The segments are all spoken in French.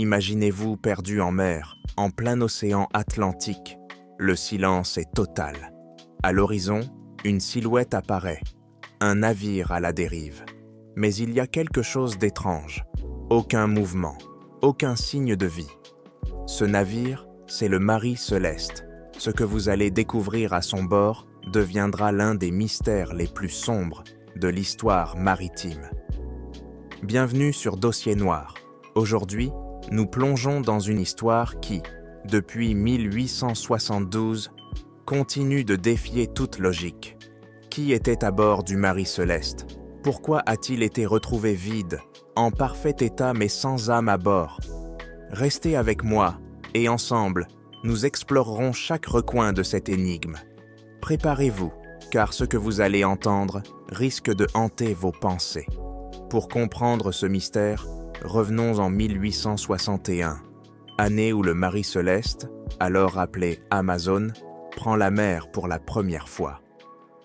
Imaginez-vous perdu en mer, en plein océan Atlantique. Le silence est total. À l'horizon, une silhouette apparaît. Un navire à la dérive. Mais il y a quelque chose d'étrange. Aucun mouvement, aucun signe de vie. Ce navire, c'est le Marie Céleste. Ce que vous allez découvrir à son bord deviendra l'un des mystères les plus sombres de l'histoire maritime. Bienvenue sur Dossier Noir. Aujourd'hui, nous plongeons dans une histoire qui, depuis 1872, continue de défier toute logique. Qui était à bord du Marie Céleste? Pourquoi a-t-il été retrouvé vide, en parfait état mais sans âme à bord? Restez avec moi, et ensemble, nous explorerons chaque recoin de cette énigme. Préparez-vous, car ce que vous allez entendre risque de hanter vos pensées. Pour comprendre ce mystère, revenons en 1861, année où le Marie Céleste, alors appelé Amazon, prend la mer pour la première fois.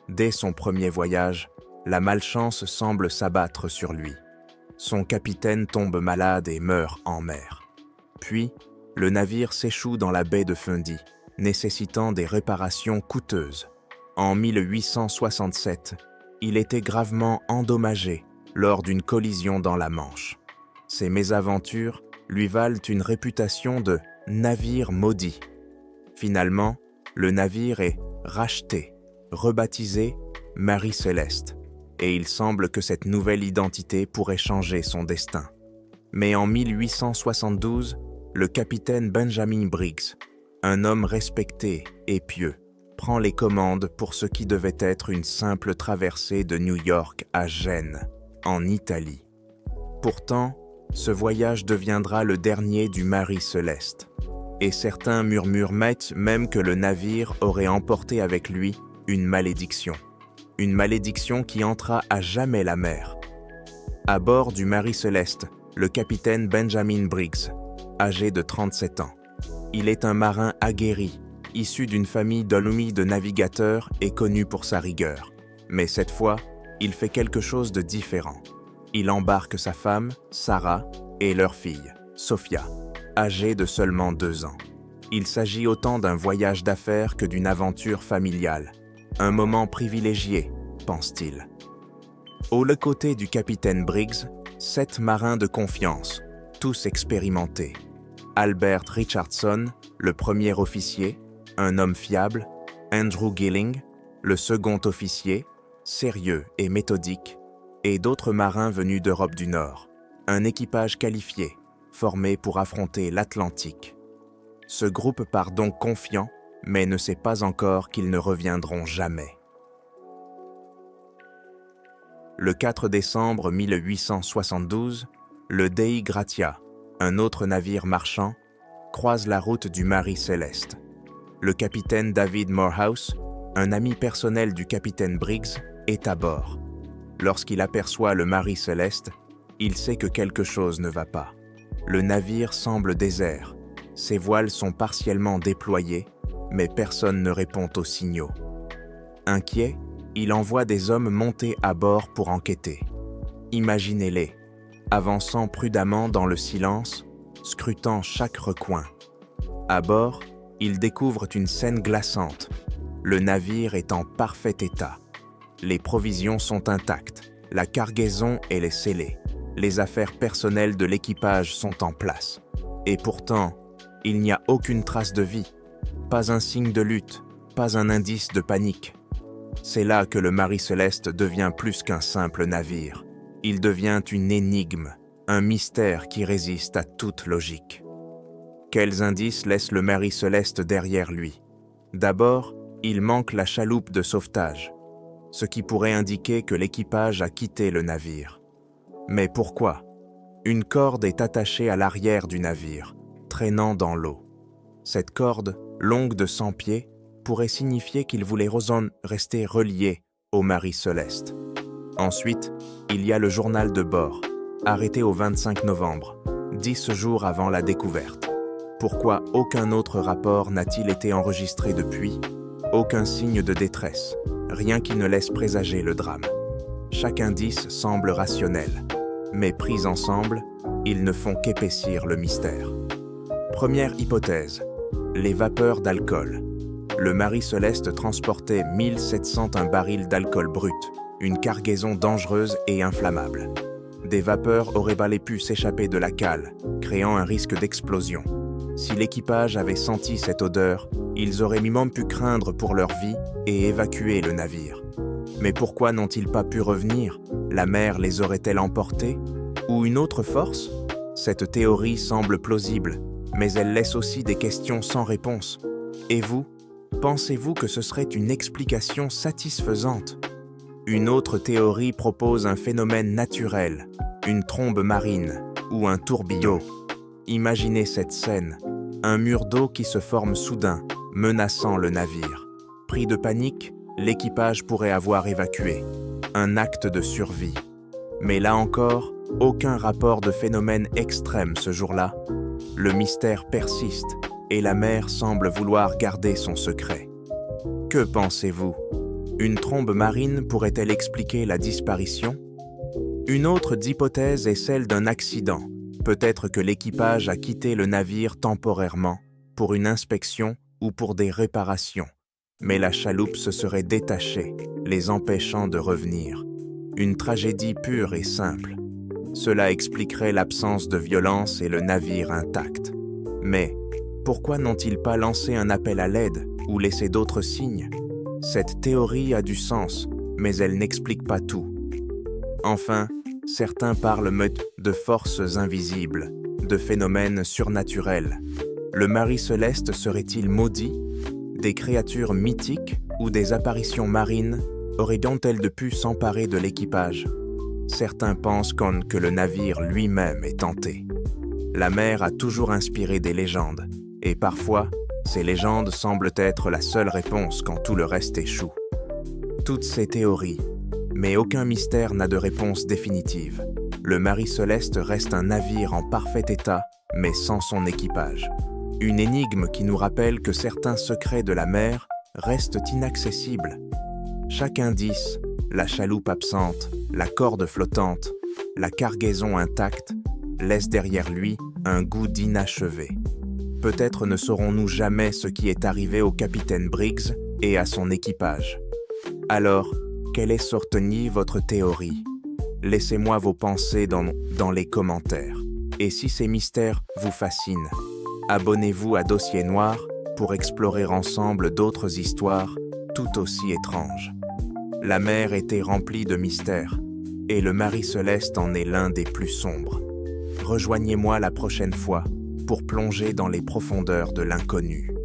Dès son premier voyage, la malchance semble s'abattre sur lui. Son capitaine tombe malade et meurt en mer. Puis, le navire s'échoue dans la baie de Fundy, nécessitant des réparations coûteuses. En 1867, il était gravement endommagé lors d'une collision dans la Manche. Ces mésaventures lui valent une réputation de « navire maudit ». Finalement, le navire est racheté, rebaptisé Marie Céleste, et il semble que cette nouvelle identité pourrait changer son destin. Mais en 1872, le capitaine Benjamin Briggs, un homme respecté et pieux, prend les commandes pour ce qui devait être une simple traversée de New York à Gênes, en Italie. Pourtant, ce voyage deviendra le dernier du Marie Céleste, et certains murmurent même que le navire aurait emporté avec lui une malédiction qui entra à jamais la mer. À bord du Marie Céleste, le capitaine Benjamin Briggs, âgé de 37 ans. Il est un marin aguerri, issu d'une famille de navigateurs et connu pour sa rigueur. Mais cette fois, il fait quelque chose de différent. Il embarque sa femme, Sarah, et leur fille, Sophia, âgée de seulement 2 ans. Il s'agit autant d'un voyage d'affaires que d'une aventure familiale. Un moment privilégié, pense-t-il. Aux côtés du capitaine Briggs, 7 marins de confiance, tous expérimentés. Albert Richardson, le premier officier, un homme fiable, Andrew Gilling, le second officier, sérieux et méthodique, et d'autres marins venus d'Europe du Nord, un équipage qualifié, formé pour affronter l'Atlantique. Ce groupe part donc confiant, mais ne sait pas encore qu'ils ne reviendront jamais. Le 4 décembre 1872, le Dei Gratia, un autre navire marchand, croise la route du Marie Céleste. Le capitaine David Morehouse, un ami personnel du capitaine Briggs, est à bord. Lorsqu'il aperçoit le Marie Céleste, il sait que quelque chose ne va pas. Le navire semble désert, ses voiles sont partiellement déployées, mais personne ne répond aux signaux. Inquiet, il envoie des hommes monter à bord pour enquêter. Imaginez-les, avançant prudemment dans le silence, scrutant chaque recoin. À bord, ils découvrent une scène glaçante. Le navire est en parfait état. Les provisions sont intactes, la cargaison est scellée, les affaires personnelles de l'équipage sont en place. Et pourtant, il n'y a aucune trace de vie, pas un signe de lutte, pas un indice de panique. C'est là que le Marie Céleste devient plus qu'un simple navire. Il devient une énigme, un mystère qui résiste à toute logique. Quels indices laisse le Marie Céleste derrière lui? D'abord, il manque la chaloupe de sauvetage, ce qui pourrait indiquer que l'équipage a quitté le navire. Mais pourquoi? Une corde est attachée à l'arrière du navire, traînant dans l'eau. Cette corde, longue de 100 pieds, pourrait signifier qu'il voulait rester relié au Marie Céleste. Ensuite, il y a le journal de bord, arrêté au 25 novembre, 10 jours avant la découverte. Pourquoi aucun autre rapport n'a-t-il été enregistré depuis? Aucun signe de détresse, rien qui ne laisse présager le drame. Chaque indice semble rationnel, mais pris ensemble, ils ne font qu'épaissir le mystère. Première hypothèse, les vapeurs d'alcool. Le Marie Céleste transportait 1701 barils d'alcool brut, une cargaison dangereuse et inflammable. Des vapeurs auraient bel et pu s'échapper de la cale, créant un risque d'explosion. Si l'équipage avait senti cette odeur, ils auraient même pu craindre pour leur vie et évacuer le navire. Mais pourquoi n'ont-ils pas pu revenir? La mer les aurait-elle emportés? Ou une autre force? Cette théorie semble plausible, mais elle laisse aussi des questions sans réponse. Et vous, pensez-vous que ce serait une explication satisfaisante? Une autre théorie propose un phénomène naturel, une trombe marine ou un tourbillon. Imaginez cette scène, un mur d'eau qui se forme soudain, menaçant le navire. Pris de panique, l'équipage pourrait avoir évacué. Un acte de survie. Mais là encore, aucun rapport de phénomène extrême ce jour-là. Le mystère persiste et la mer semble vouloir garder son secret. Que pensez-vous? Une trombe marine pourrait-elle expliquer la disparition? Une autre hypothèse est celle d'un accident. Peut-être que l'équipage a quitté le navire temporairement, pour une inspection ou pour des réparations. Mais la chaloupe se serait détachée, les empêchant de revenir. Une tragédie pure et simple. Cela expliquerait l'absence de violence et le navire intact. Mais pourquoi n'ont-ils pas lancé un appel à l'aide ou laissé d'autres signes? Cette théorie a du sens, mais elle n'explique pas tout. Enfin, certains parlent de forces invisibles, de phénomènes surnaturels. Le Marie Céleste serait-il maudit? Des créatures mythiques ou des apparitions marines auraient-elles pu s'emparer de l'équipage? Certains pensent que le navire lui-même est tenté. La mer a toujours inspiré des légendes, et parfois, ces légendes semblent être la seule réponse quand tout le reste échoue. Toutes ces théories, mais aucun mystère n'a de réponse définitive. Le Marie Céleste reste un navire en parfait état, mais sans son équipage. Une énigme qui nous rappelle que certains secrets de la mer restent inaccessibles. Chaque indice, la chaloupe absente, la corde flottante, la cargaison intacte, laisse derrière lui un goût d'inachevé. Peut-être ne saurons-nous jamais ce qui est arrivé au capitaine Briggs et à son équipage. Alors, quelle est sortie votre théorie? Laissez-moi vos pensées dans les commentaires. Et si ces mystères vous fascinent, abonnez-vous à Dossier Noir pour explorer ensemble d'autres histoires tout aussi étranges. La mer était remplie de mystères, et le Marie Céleste en est l'un des plus sombres. Rejoignez-moi la prochaine fois pour plonger dans les profondeurs de l'inconnu.